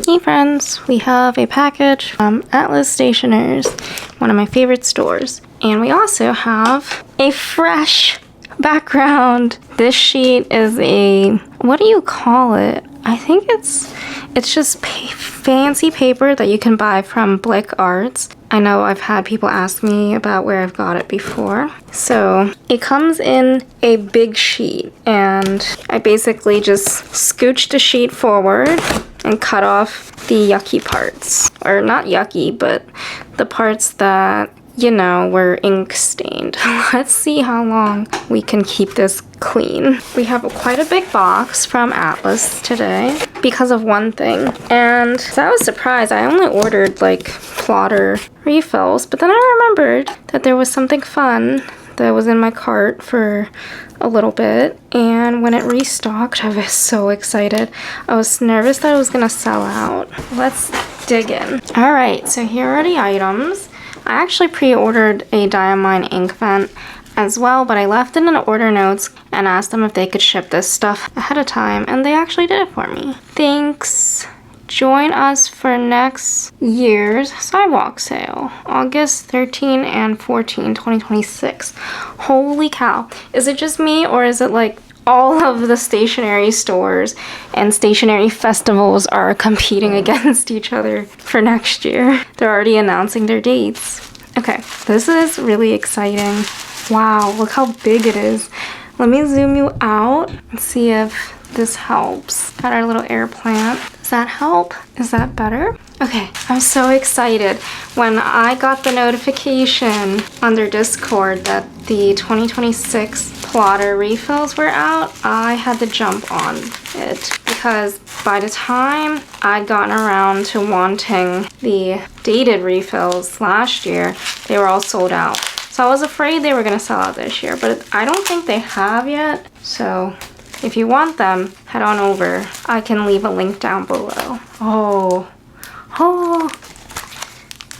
Hey friends, we have a package from Atlas Stationers, one of my favorite stores. And we also have a fresh background. This sheet is a, what do you call it? I think it's just fancy paper that you can buy from Blick Arts. I know I've had people ask me about where I've got it before. So it comes in a big sheet, and I basically just scooched a sheet forward and cut off the yucky parts. Or not yucky, but the parts that, you know, were ink stained. Let's see how long we can keep this clean. We have quite a big box from Atlas today because of one thing. And so I was surprised. I only ordered like plotter refills, but then I remembered that there was something fun that was in my cart for a little bit, and when it restocked, I was so excited. I was nervous that it was gonna sell out. Let's dig in. All right, so here are the items. I actually pre-ordered a Diamine ink vent as well, but I left it in the order notes and asked them if they could ship this stuff ahead of time, and they actually did it for me. Thanks. Join us for next year's sidewalk sale, August 13 and 14, 2026. Holy cow. Is it just me, or is it like all of the stationery stores and stationery festivals are competing against each other for next year? They're already announcing their dates. Okay, this is really exciting. Wow, look how big it is. Let me zoom you out and see if this helps. Got our little air plant. Does that help? Is that better? Okay, I'm so excited. When I got the notification on their Discord that the 2026 plotter refills were out, I had to jump on it because by the time I'd gotten around to wanting the dated refills last year, they were all sold out. So I was afraid they were gonna sell out this year, but I don't think they have yet. So if you want them, head on over. I can leave a link down below. Oh,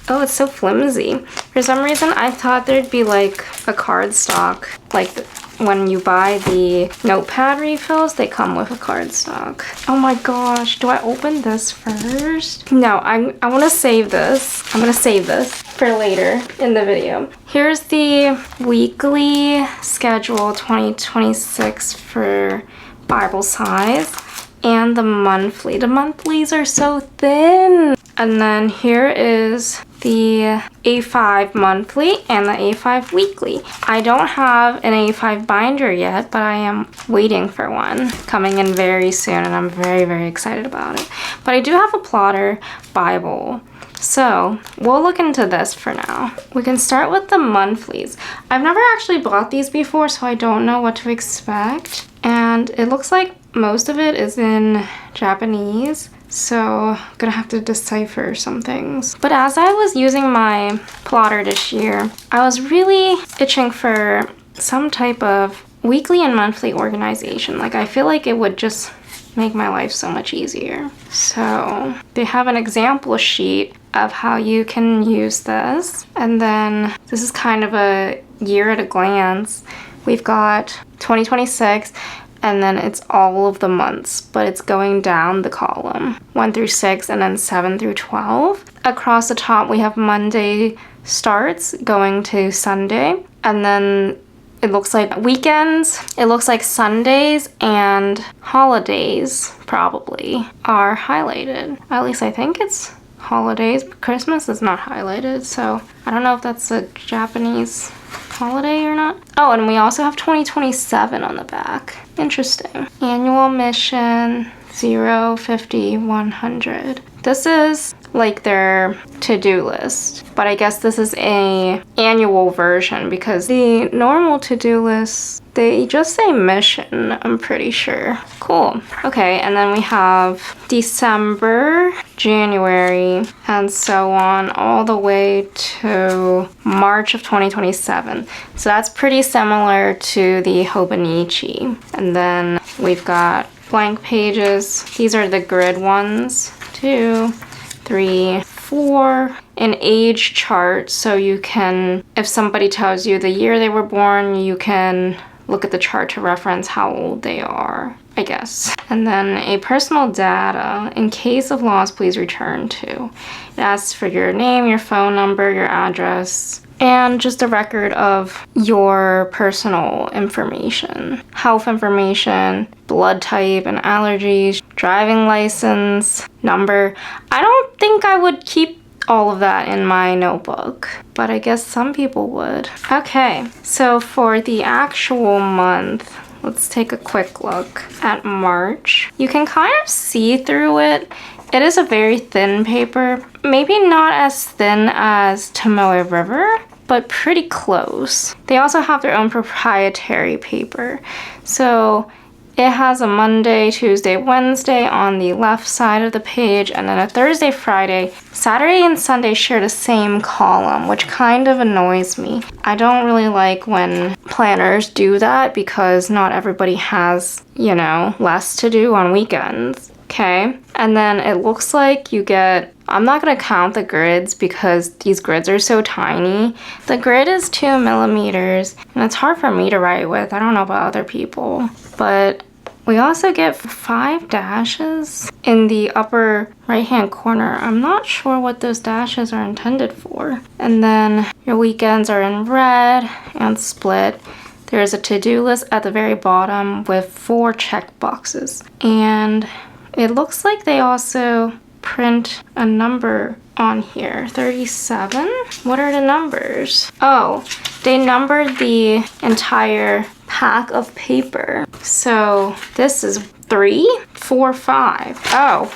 it's so flimsy. For some reason, I thought there'd be like a cardstock. Like when you buy the notepad refills, they come with a cardstock. Oh my gosh, do I open this first? No, I want to save this. I'm going to save this for later in the video. Here's the weekly schedule 2026 for Bible size, and the monthly. The monthlies are so thin. And then here is the A5 monthly and the A5 weekly. I don't have an A5 binder yet, but I am waiting for one coming in very soon, and I'm very, very excited about it. But I do have a plotter Bible. So we'll look into this for now. We can start with the monthlies. I've never actually bought these before, so I don't know what to expect. And it looks like most of it is in Japanese, so I'm gonna have to decipher some things. But as I was using my plotter this year, I was really itching for some type of weekly and monthly organization. Like, I feel like it would just make my life so much easier. So they have an example sheet of how you can use this, and then this is kind of a year at a glance. We've got 2026, and then it's all of the months, but it's going down the column 1 through 6 and then 7 through 12. Across the top we have Monday starts going to Sunday, and then it looks like weekends, it looks like Sundays and holidays probably are highlighted. At least I think it's holidays. Christmas is not highlighted, so I don't know if that's a Japanese holiday or not. Oh, and we also have 2027 on the back. Interesting. Annual mission 0, 50, 100. This is like their to-do list, but I guess this is a annual version because the normal to-do list, they just say mission, I'm pretty sure. Cool. Okay, and then we have December, January, and so on all the way to March of 2027. So that's pretty similar to the Hobonichi. And then we've got blank pages. These are the grid ones. 2, 3, 4, an age chart, so you can, if somebody tells you the year they were born, you can look at the chart to reference how old they are. I guess. And then a personal data. In case of loss, please return to. It asks for your name, your phone number, your address, and just a record of your personal information. Health information, blood type and allergies, driving license, number. I don't think I would keep all of that in my notebook, but I guess some people would. Okay, so for the actual month, let's take a quick look at March. You can kind of see through it. It is a very thin paper. Maybe not as thin as Tomoe River, but pretty close. They also have their own proprietary paper. So it has a Monday, Tuesday, Wednesday on the left side of the page, and then a Thursday, Friday. Saturday and Sunday share the same column, which kind of annoys me. I don't really like when planners do that because not everybody has, you know, less to do on weekends. Okay, and then it looks like you get, I'm not gonna count the grids because these grids are so tiny. The grid is 2 millimeters and it's hard for me to write with. I don't know about other people, but we also get 5 dashes in the upper right hand corner. I'm not sure what those dashes are intended for. And then your weekends are in red and split. There's a to-do list at the very bottom with 4 check boxes. And it looks like they also print a number on here, 37. What are the numbers? Oh, they numbered the entire pack of paper. So this is 3, 4, 5. Oh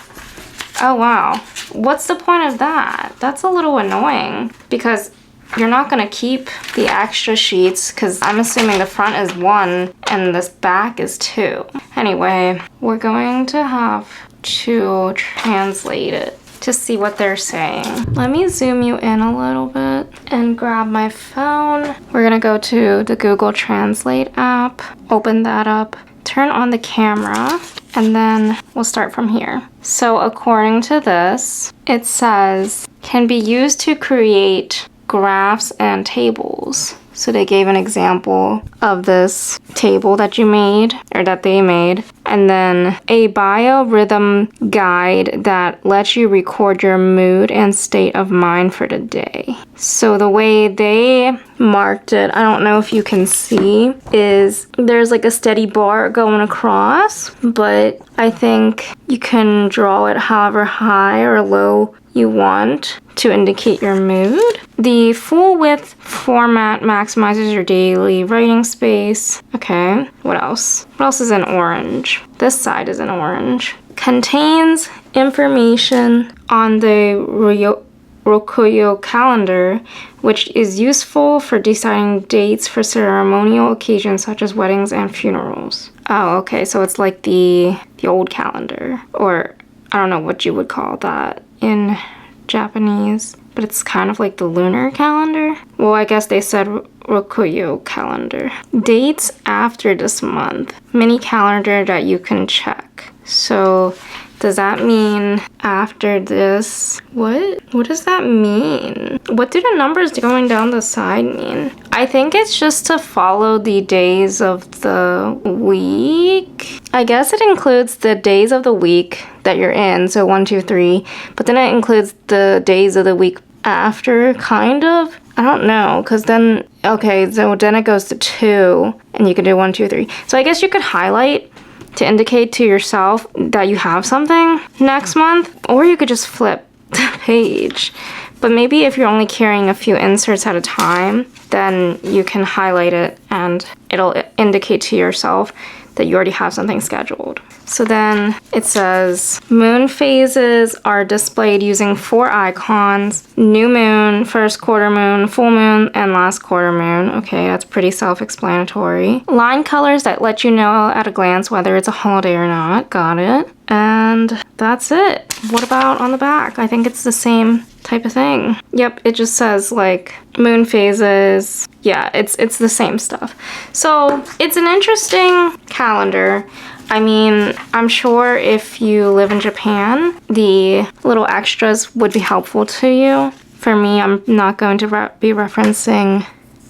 wow. What's the point of that? That's a little annoying because you're not gonna keep the extra sheets because I'm assuming the front is 1 and this back is 2. Anyway, we're going to have to translate it to see what they're saying. Let me zoom you in a little bit and grab my phone. We're gonna go to the Google Translate app, open that up, turn on the camera, and then we'll start from here. So according to this, it says, can be used to create graphs and tables. So they gave an example of this table that you made, or that they made, and then a biorhythm guide that lets you record your mood and state of mind for the day. So the way they marked it, I don't know if you can see, is there's like a steady bar going across, but I think you can draw it however high or low you want to indicate your mood. The full width format maximizes your daily writing space. Okay, what else? What else is in orange? This side is in orange. Contains information on the Rokuyo calendar, which is useful for deciding dates for ceremonial occasions such as weddings and funerals. Oh, okay, so it's like the old calendar, or I don't know what you would call that in Japanese, but it's kind of like the lunar calendar. Well, I guess they said Rokuyo calendar. Dates after this month. Mini calendar that you can check. So does that mean after this? What does that mean? What do the numbers going down the side mean? I think it's just to follow the days of the week. I guess it includes the days of the week that you're in, so 1, 2, 3, but then it includes the days of the week after, kind of. I don't know, because then, okay, so then it goes to 2, and you can do 1, 2, 3. So I guess you could highlight to indicate to yourself that you have something next month, or you could just flip the page. But maybe if you're only carrying a few inserts at a time, then you can highlight it and it'll indicate to yourself that you already have something scheduled. So then it says moon phases are displayed using 4 icons: new moon, first quarter moon, full moon, and last quarter moon. Okay, that's pretty self-explanatory. Line colors that let you know at a glance whether it's a holiday or not. Got it. And that's it. What about on the back? I think it's the same type of thing. Yep, it just says like moon phases. Yeah, it's the same stuff. So it's an interesting calendar. I mean, I'm sure if you live in Japan, the little extras would be helpful to you. For me, I'm not going to be referencing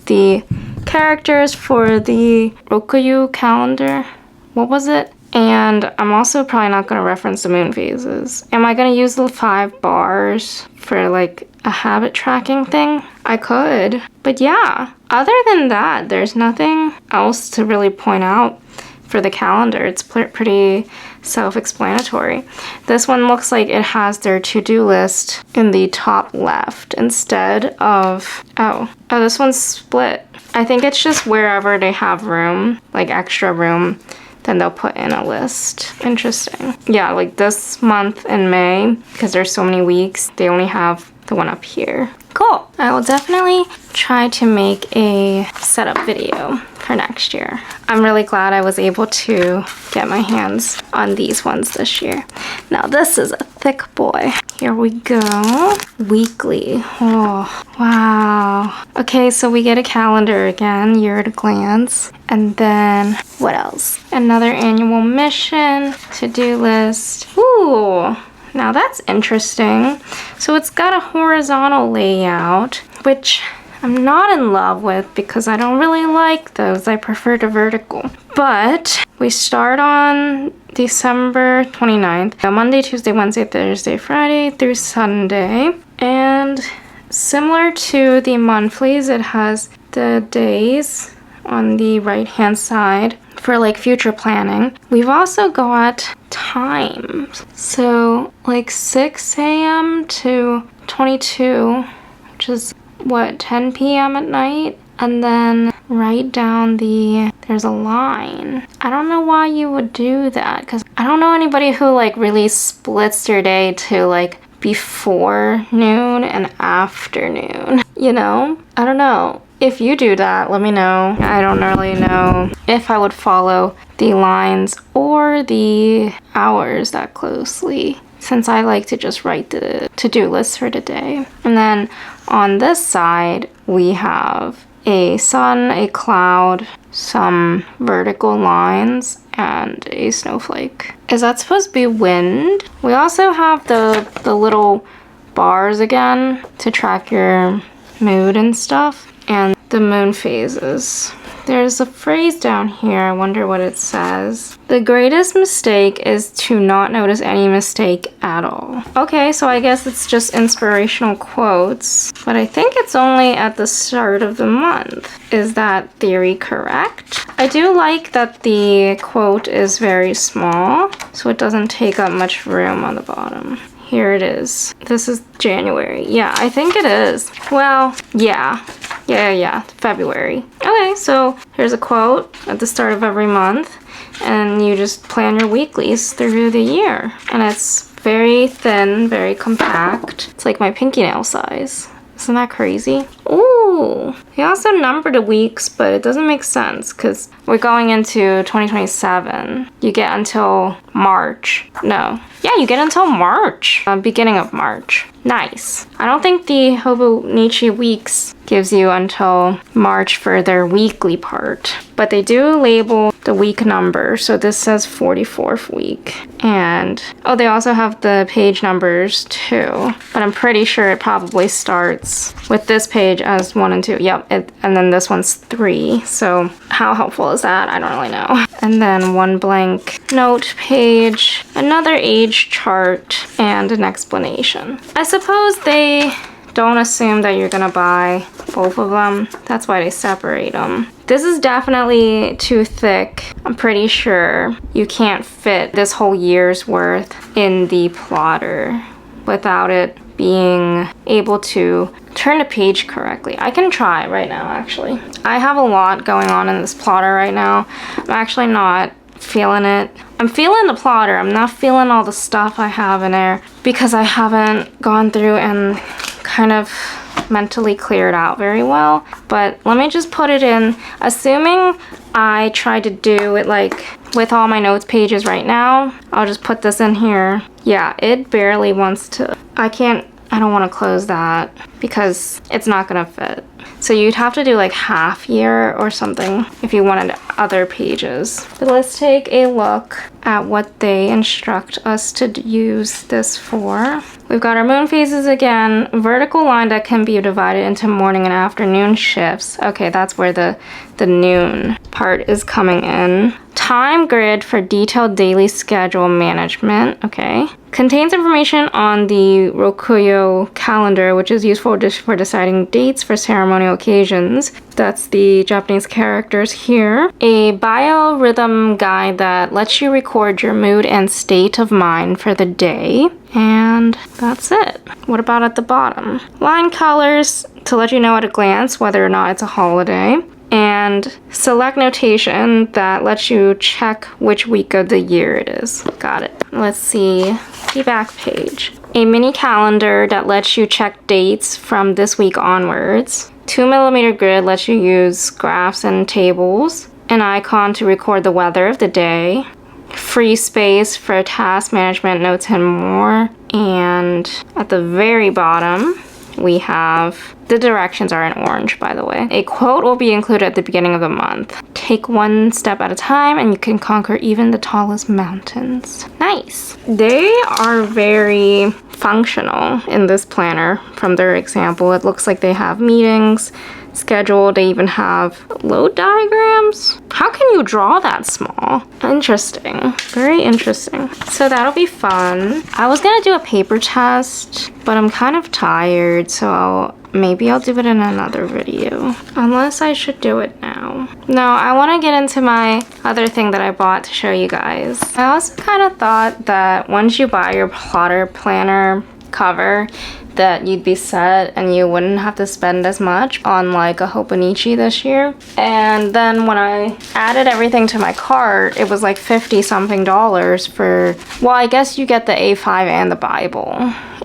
the characters for the Rokuyu calendar. What was it? And And I'm also probably not going to reference the moon phases. Am I going to use the 5 bars for like a habit tracking thing? I could. But yeah, other than that, there's nothing else to really point out for the calendar. It's pretty self-explanatory. This one looks like it has their to-do list in the top left instead of, oh, this one's split. I think it's just wherever they have room, like extra room, then they'll put in a list. Interesting. Yeah, like this month in May, because there's so many weeks, they only have the one up here. Cool. I will definitely try to make a setup video for next year. I'm really glad I was able to get my hands on these ones this year. Now this is a thick boy. Here we go. Weekly. Oh, wow. Okay, so we get a calendar again, year at a glance. And then what else? Another annual mission, to-do list. Ooh. Now that's interesting. So it's got a horizontal layout, which I'm not in love with because I don't really like those. I prefer the vertical. But we start on December 29th. Monday, Tuesday, Wednesday, Thursday, Friday through Sunday. And similar to the monthlies, it has the days on the right-hand side for like future planning. We've also got times. So like 6 a.m. to 22, which is what, 10 p.m. at night? And then write down there's a line. I don't know why you would do that, because I don't know anybody who like really splits their day to like before noon and afternoon, you know? I don't know. If you do that, let me know. I don't really know if I would follow the lines or the hours that closely, since I like to just write the to-do list for the day. And then on this side, we have a sun, a cloud, some vertical lines, and a snowflake. Is that supposed to be wind? We also have the little bars again to track your mood and stuff. And the moon phases. There's a phrase down here, I wonder what it says. The greatest mistake is to not notice any mistake at all. Okay, so I guess it's just inspirational quotes, but I think it's only at the start of the month. Is that theory correct? I do like that the quote is very small, so it doesn't take up much room on the bottom. Here it is. This is January. Yeah, I think it is. Well, yeah, February. Okay, so here's a quote at the start of every month, and you just plan your weeklies through the year. And it's very thin, very compact. It's like my pinky nail size. Isn't that crazy? Ooh, they also number the weeks, but it doesn't make sense because we're going into 2027. You get until March. No. Yeah, you get until March. Beginning of March. Nice. I don't think the Hobonichi weeks gives you until March for their weekly part, but they do label the week number. So this says 44th week. And oh, they also have the page numbers too, but I'm pretty sure it probably starts with this page as 1 and 2. Yep, and then this one's 3. So how helpful is that? I don't really know. And then one blank note page, another age chart, and an explanation. I suppose they don't assume that you're gonna buy both of them. That's why they separate them. This is definitely too thick. I'm pretty sure you can't fit this whole year's worth in the plotter without it being able to turn the page correctly. I can try right now, actually. I have a lot going on in this plotter right now. I'm actually not feeling it. I'm feeling the plotter. I'm not feeling all the stuff I have in there because I haven't gone through and kind of mentally cleared out very well. But let me just put it in, assuming I try to do it like with all my notes pages right now. I'll just put this in here. Yeah, it barely wants to. I don't want to close that because it's not gonna fit. So you'd have to do like half year or something if you wanted to other pages. But let's take a look at what they instruct us to use this for. We've got our moon phases again, vertical line that can be divided into morning and afternoon shifts. Okay, that's where the noon part is coming in. Time grid for detailed daily schedule management. Okay. Contains information on the Rokuyo calendar, which is useful for deciding dates for ceremonial occasions. That's the Japanese characters here. A biorhythm guide that lets you record your mood and state of mind for the day. And that's it. What about at the bottom? Line colors to let you know at a glance whether or not it's a holiday. And select notation that lets you check which week of the year it is. Got it. Let's see the back page. A mini calendar that lets you check dates from this week onwards. 2mm grid lets you use graphs and tables. An icon to record the weather of the day. Free space for task management, notes, and more. And at the very bottom, we have, the directions are in orange, by the way. A quote will be included at the beginning of the month. Take one step at a time and you can conquer even the tallest mountains. Nice. They are very functional in this planner from their example. It looks like they have meetings scheduled. They even have load diagrams. How can you draw that small? Interesting. Very interesting. So that'll be fun. I was gonna do a paper test, but I'm kind of tired, so maybe I'll do it in another video. Unless I should do it now. No, I want to get into my other thing that I bought to show you guys. I also kind of thought that once you buy your plotter planner cover, that you'd be set and you wouldn't have to spend as much on like a Hobonichi this year. And then when I added everything to my cart, it was like 50 something dollars for, well, I guess you get the A5 and the Bible.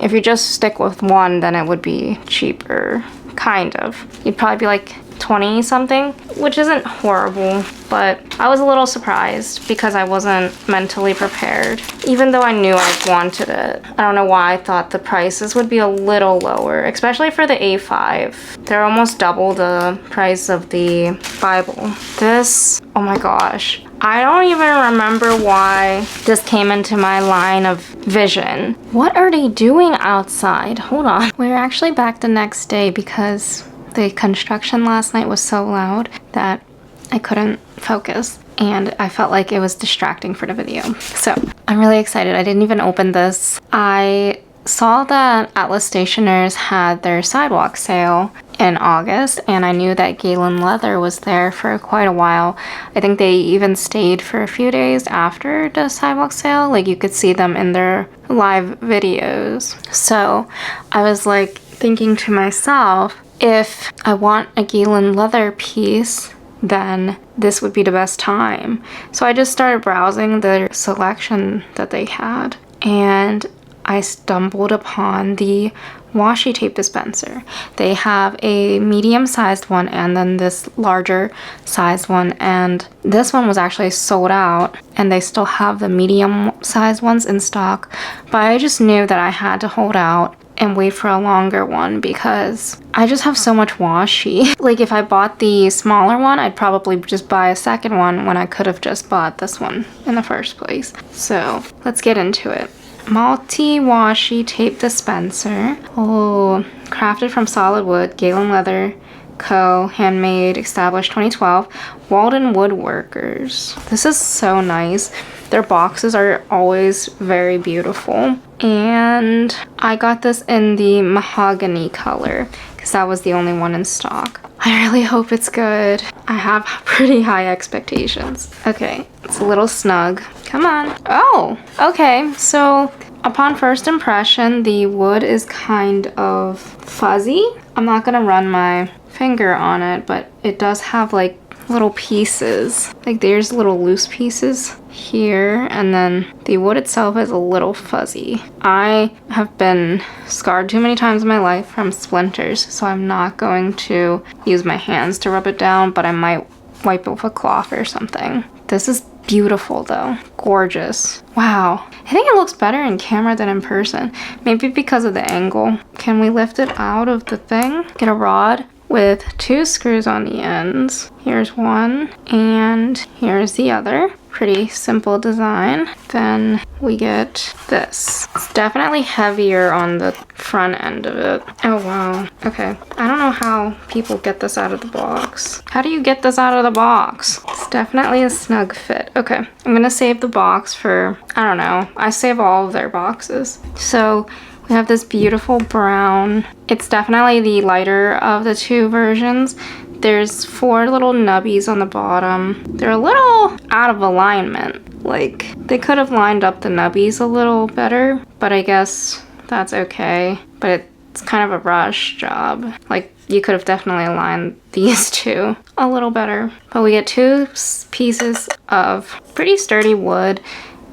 If you just stick with one, then it would be cheaper, kind of. You'd probably be like 20 something, which isn't horrible, but I was a little surprised because I wasn't mentally prepared, even though I knew I wanted it. I don't know why I thought the prices would be a little lower, especially for the A5. They're almost double the price of the Bible. This, oh my gosh. I don't even remember why this came into my line of vision. What are they doing outside? Hold on. We're actually back the next day because the construction last night was so loud that I couldn't focus and I felt like it was distracting for the video. So I'm really excited. I didn't even open this. I saw that Atlas Stationers had their sidewalk sale in August, and I knew that Galen Leather was there for quite a while. I think they even stayed for a few days after the sidewalk sale. Like you could see them in their live videos. So I was like thinking to myself, if I want a Galen Leather piece, then this would be the best time. So I just started browsing the selection that they had, and I stumbled upon the washi tape dispenser. They have a medium-sized one and then this larger sized one, and this one was actually sold out, and they still have the medium-sized ones in stock, but I just knew that I had to hold out and wait for a longer one because I just have so much washi. Like if I bought the smaller one, I'd probably just buy a second one when I could have just bought this one in the first place. So let's get into it. Multi-washi tape dispenser. Oh, crafted from solid wood, Galen Leather Co. Handmade, established 2012. Walden Woodworkers. This is so nice. Their boxes are always very beautiful. And I got this in the mahogany color because that was the only one in stock. I really hope it's good. I have pretty high expectations. Okay, it's a little snug. Come on. Oh, okay. So upon first impression, the wood is kind of fuzzy. I'm not gonna run my finger on it, but it does have like little pieces. Like there's little loose pieces here, and then the wood itself is a little fuzzy. I have been scarred too many times in my life from splinters, so I'm not going to use my hands to rub it down, but I might wipe it with a cloth or something. This is beautiful though. Gorgeous. Wow. I think it looks better in camera than in person. Maybe because of the angle. Can we lift it out of the thing? Get a rod. with 2 screws on the ends. Here's one and here's the other. Pretty simple design. Then we get this. It's definitely heavier on the front end of it. Oh wow. Okay. I don't know how people get this out of the box. How do you get this out of the box? It's definitely a snug fit. Okay. I'm gonna save the box for, I don't know. I save all of their boxes. So we have this beautiful brown. It's definitely the lighter of the 2 versions. There's 4 little nubbies on the bottom. They're a little out of alignment. Like, they could have lined up the nubbies a little better, but I guess that's okay. But it's kind of a rush job. Like, you could have definitely aligned these 2 a little better. But we get 2 pieces of pretty sturdy wood,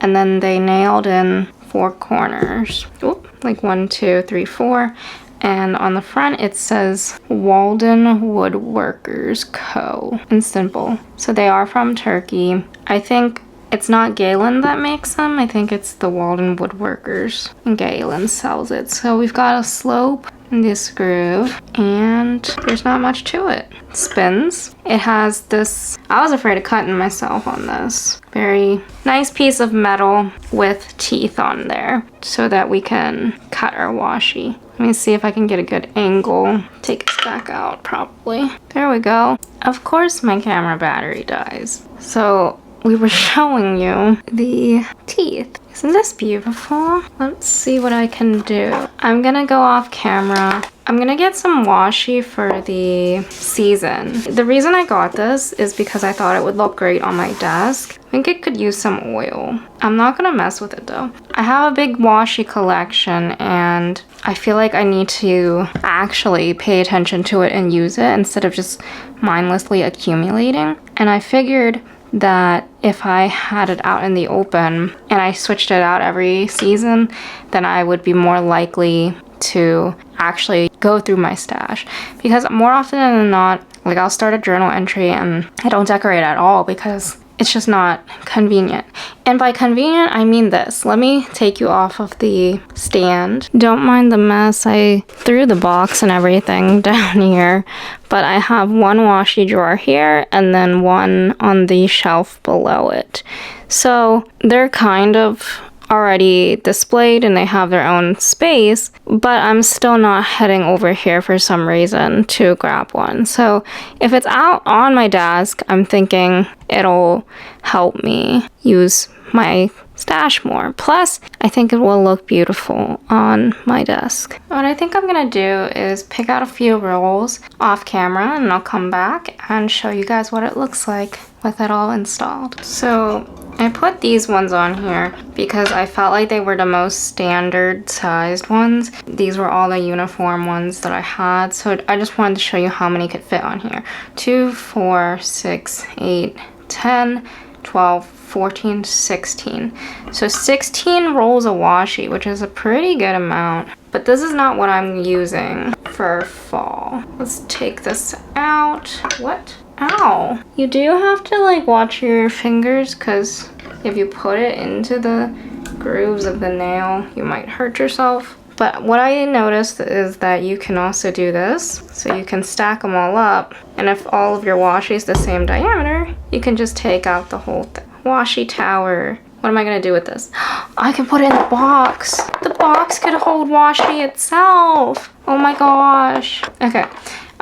and then they nailed in 4 corners. Oop, like 1, 2, 3, 4. And on the front it says Walden Woodworkers Co. in simple. So they are from Turkey. I think it's not Galen that makes them. I think it's the Walden Woodworkers. And Galen sells it. So we've got a slope and this groove, and there's not much to it. It spins. It has this, I was afraid of cutting myself on this. Very nice piece of metal with teeth on there so that we can cut our washi. Let me see if I can get a good angle. Take this back out, probably. There we go. Of course my camera battery dies. So we were showing you the teeth. Isn't this beautiful? Let's see what I can do. I'm gonna go off camera. I'm gonna get some washi for the season. The reason I got this is because I thought it would look great on my desk. I think it could use some oil. I'm not gonna mess with it though. I have a big washi collection and I feel like I need to actually pay attention to it and use it instead of just mindlessly accumulating. And I figured that if I had it out in the open and I switched it out every season, then I would be more likely to actually go through my stash. Because more often than not, like, I'll start a journal entry and I don't decorate at all because it's just not convenient. And by convenient, I mean this. Let me take you off of the stand. Don't mind the mess. I threw the box and everything down here, but I have one washi drawer here and then one on the shelf below it. So they're kind of already displayed and they have their own space, but I'm still not heading over here for some reason to grab one. So if it's out on my desk, I'm thinking it'll help me use my stash more. Plus, I think it will look beautiful on my desk. What I think I'm gonna do is pick out a few rolls off camera and I'll come back and show you guys what it looks like with it all installed. So I put these ones on here because I felt like they were the most standard sized ones. These were all the uniform ones that I had, so I just wanted to show you how many could fit on here. 2, 4, 6, 8, 10, 12, 14, 16. So 16 rolls of washi, which is a pretty good amount. But this is not what I'm using for fall. Let's take this out. What? Ow. You do have to like watch your fingers because if you put it into the grooves of the nail, you might hurt yourself. But what I noticed is that you can also do this. So you can stack them all up. And if all of your washi is the same diameter, you can just take out the whole thing. Washi tower. What am I gonna do with this? I can put it in the box. The box could hold washi itself. Oh my gosh. Okay.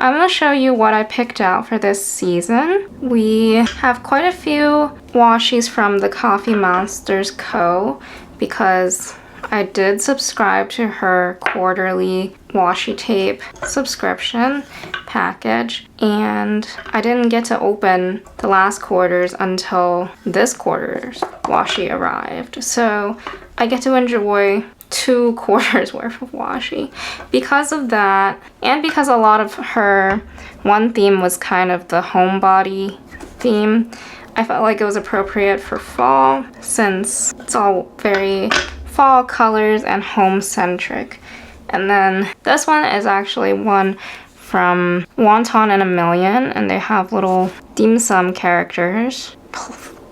I'm gonna show you what I picked out for this season. We have quite a few washis from the Coffee Monsters Co. because I did subscribe to her quarterly washi tape subscription package, and I didn't get to open the last quarters until this quarter's washi arrived. So I get to enjoy 2 quarters worth of washi. Because of that, and because a lot of her one theme was kind of the homebody theme, I felt like it was appropriate for fall since it's all very fall colors and home centric. And then this one is actually one from Wonton and a Million, and they have little dim sum characters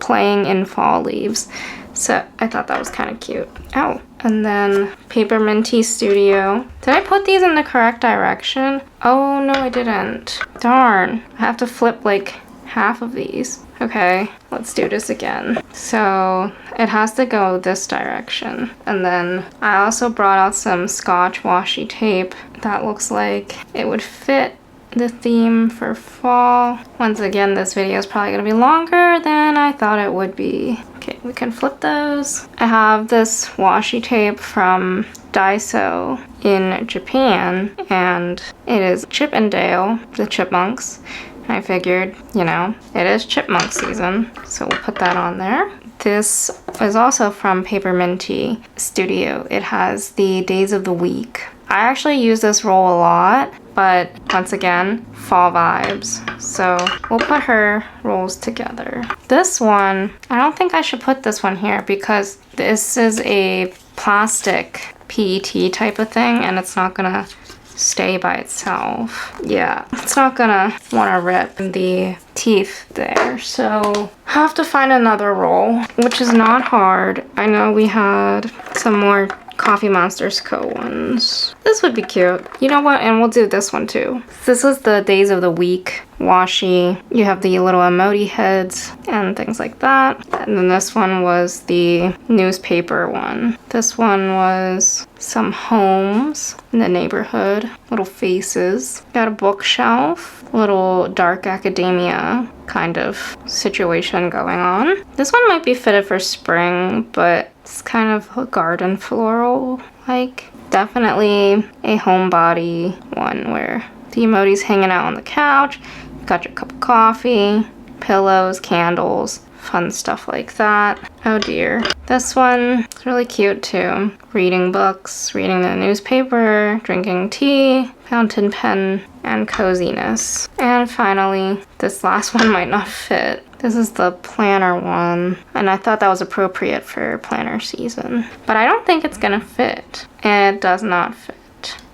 playing in fall leaves. So I thought that was kind of cute. Oh, And then Paper Minty Studio. Did I put these in the correct direction? Oh, no, I didn't. Darn. I have to flip like half of these. Okay, let's do this again. So it has to go this direction. And then I also brought out some Scotch washi tape that looks like it would fit the theme for fall. Once again, this video is probably gonna be longer than I thought it would be. Okay, we can flip those. I have this washi tape from Daiso in Japan, and it is Chip and Dale, the chipmunks. I figured, you know, it is chipmunk season, so we'll put that on there. This is also from Paper Minty Studio. It has the days of the week. I actually use this roll a lot, but once again, fall vibes. So we'll put her rolls together. This one, I don't think I should put this one here because this is a plastic PET type of thing and it's not gonna stay by itself. Yeah, it's not gonna wanna rip the teeth there. So I have to find another roll, which is not hard. I know we had some more Coffee Monsters Co. ones. This would be cute. You know what? And we'll do this one too. This was the days of the week washi. You have the little emoji heads and things like that. And then this one was the newspaper one. This one was some homes in the neighborhood. Little faces. Got a bookshelf. Little dark academia kind of situation going on. This one might be fitted for spring, but it's kind of a garden floral like. Definitely a homebody one where the emoji's hanging out on the couch. Got your cup of coffee, pillows, candles, fun stuff like that. Oh dear. This one is really cute too. Reading books, reading the newspaper, drinking tea, fountain pen, and coziness. And finally, this last one might not fit. This is the planner one, and I thought that was appropriate for planner season. But I don't think it's gonna fit. It does not fit.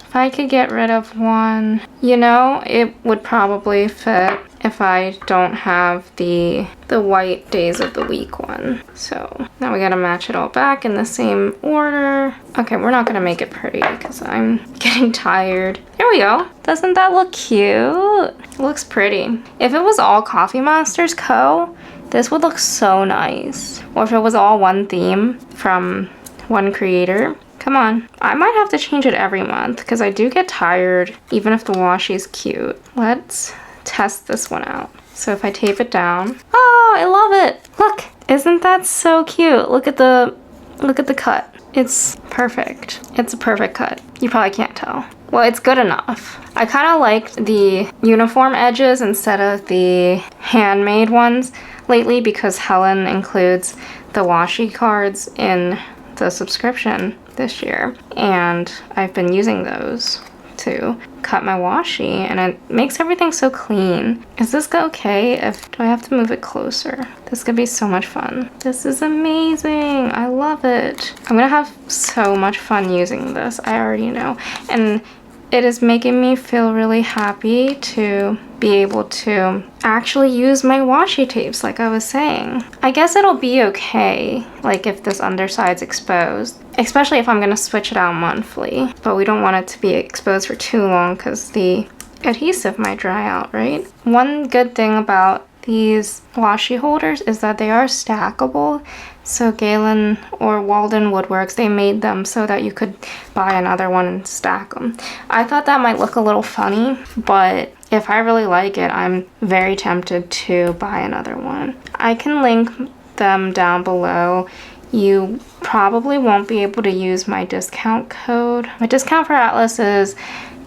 If I could get rid of one, you know, it would probably fit if I don't have the white days of the week one. So now we gotta match it all back in the same order. Okay, we're not gonna make it pretty because I'm getting tired. There we go. Doesn't that look cute? It looks pretty. If it was all Coffee Monsters Co., this would look so nice. Or if it was all one theme from one creator. Come on. I might have to change it every month because I do get tired even if the washi is cute. Let's test this one out. So if I tape it down. Oh, I love it. Look, isn't that so cute? Look at the cut. It's perfect. It's a perfect cut. You probably can't tell. Well, it's good enough. I kind of like the uniform edges instead of the handmade ones lately because Helen includes the washi cards in the subscription this year, and I've been using those to cut my washi, and it makes everything so clean. Is this okay? Do I have to move it closer? This could be so much fun. This is amazing. I love it. I'm gonna have so much fun using this. I already know. And it is making me feel really happy to be able to actually use my washi tapes like I was saying. I guess it'll be okay, like if this underside's exposed, especially if I'm gonna switch it out monthly, but we don't want it to be exposed for too long because the adhesive might dry out, right? One good thing about these washi holders is that they are stackable. So Galen or Walden Woodworks, they made them so that you could buy another one and stack them. I thought that might look a little funny, but if I really like it, I'm very tempted to buy another one. I can link them down below. You probably won't be able to use my discount code. My discount for Atlas is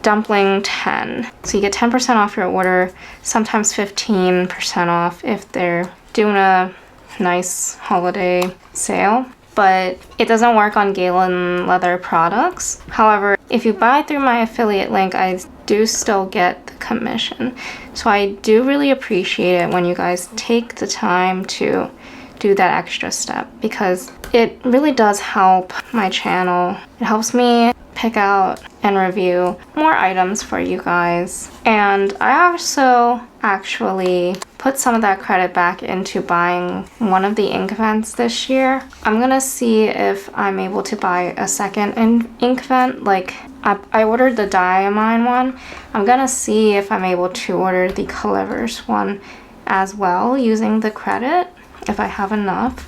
Dumpling 10. So you get 10% off your order, sometimes 15% off if they're doing a nice holiday sale. But it doesn't work on Galen leather products. However, if you buy through my affiliate link, I do still get the commission. So I do really appreciate it when you guys take the time to do that extra step because it really does help my channel. It helps me pick out and review more items for you guys. And I also actually put some of that credit back into buying one of the ink vents this year. I'm gonna see if I'm able to buy a second ink vent. Like, I ordered the diamine one. I'm gonna see if I'm able to order the colorverse one as well using the credit. If I have enough,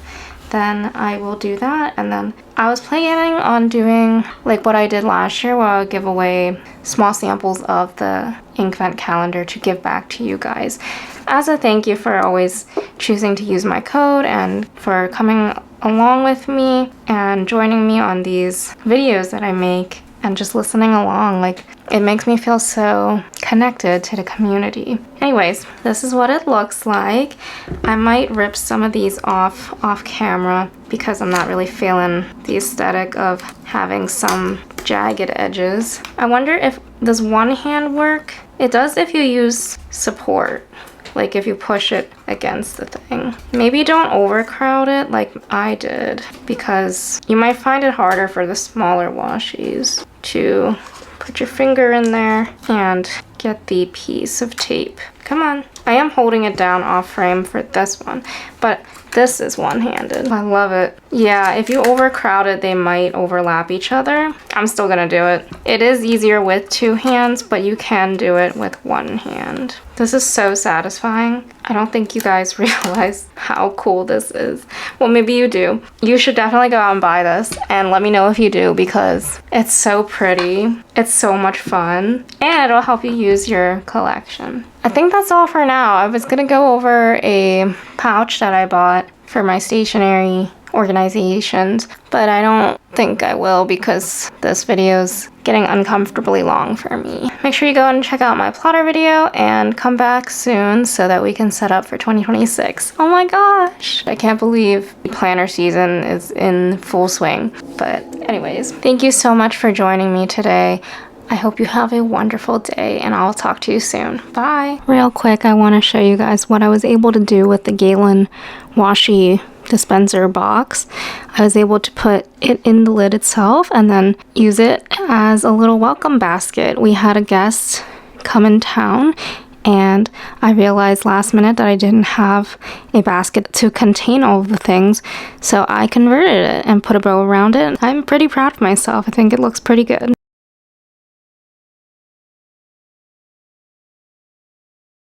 then I will do that. And then I was planning on doing like what I did last year, where I would give away small samples of the Inkvent calendar to give back to you guys as a thank you for always choosing to use my code and for coming along with me and joining me on these videos that I make and just listening along. Like, it makes me feel so connected to the community. Anyways, this is what it looks like. I might rip some of these off camera because I'm not really feeling the aesthetic of having some jagged edges. I wonder if does one hand work? It does if you use support, like if you push it against the thing. Maybe don't overcrowd it like I did, because you might find it harder for the smaller washies to put your finger in there and get the piece of tape. Come on. I am holding it down off frame for this one, but this is one-handed. I love it. Yeah, if you overcrowd it, they might overlap each other. I'm still gonna do it. It is easier with two hands, but you can do it with one hand. This is so satisfying. I don't think you guys realize how cool this is. Well, maybe you do. You should definitely go out and buy this and let me know if you do, because it's so pretty. It's so much fun, and it'll help you use your collection. I think that's all for now. I was gonna go over a pouch that I bought for my stationery organizations, but I don't think I will because this video's getting uncomfortably long for me. Make sure you go and check out my plotter video and come back soon so that we can set up for 2026. Oh my gosh! I can't believe planner season is in full swing. But anyways, thank you so much for joining me today. I hope you have a wonderful day, and I'll talk to you soon. Bye! Real quick, I want to show you guys what I was able to do with the Galen Washi dispenser box. I was able to put it in the lid itself and then use it as a little welcome basket. We had a guest come in town, and I realized last minute that I didn't have a basket to contain all of the things, so I converted it and put a bow around it. I'm pretty proud of myself. I think it looks pretty good.